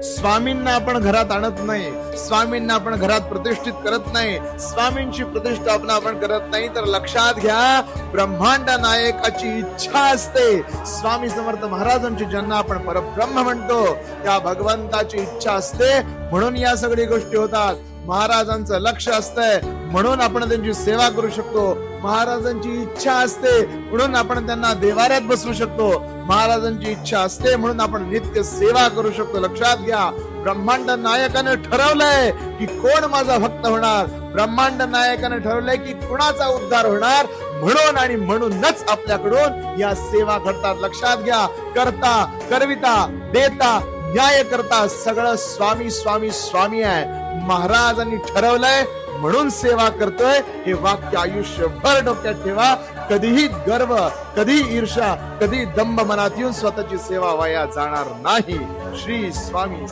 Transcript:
स्वामींना आपण घरात आणत नाही, स्वामींना आपण घरात प्रतिष्ठित करत नाही, स्वामींची प्रतिष्ठापना आपण करत नाही, तर लक्षात घ्या ब्रह्मांड नायकाची इच्छा असते. स्वामी समर्थ महाराजांची ज्यांना आपण परब्रह्म म्हणतो त्या भगवंताची इच्छा असते, म्हणून या सगळ्या गोष्टी होतात. महाराजांचं लक्ष असतंय म्हणून आपण त्यांची सेवा करू शकतो. महाराजांची इच्छा असते म्हणून आपण त्यांना देवाऱ्यात बसवू शकतो. महाराजांची इच्छा असते म्हणून आपण नित्य सेवा करू शकतो. लक्षात घ्या ब्रह्मांड नायकाने ठरवलंय की कोण माझा भक्त होणार, ब्रह्मांड नायकाने ठरवलंय की कुणाचा उद्धार होणार, म्हणून आणि म्हणूनच आपल्याकडून या सेवा घडतात. लक्षात घ्या करता करविता देता न्याय करता सगळं स्वामी स्वामी स्वामी आहे. महाराजांनी ठरवलंय म्हणून सेवा करतोय, हे वाक्य आयुष्यभर डोक्यात ठेवा. कधीही गर्व, कधी ईर्षा, कधी दंभ मनात येऊन स्वतःची सेवा वाया जाणार नाही. श्री स्वामी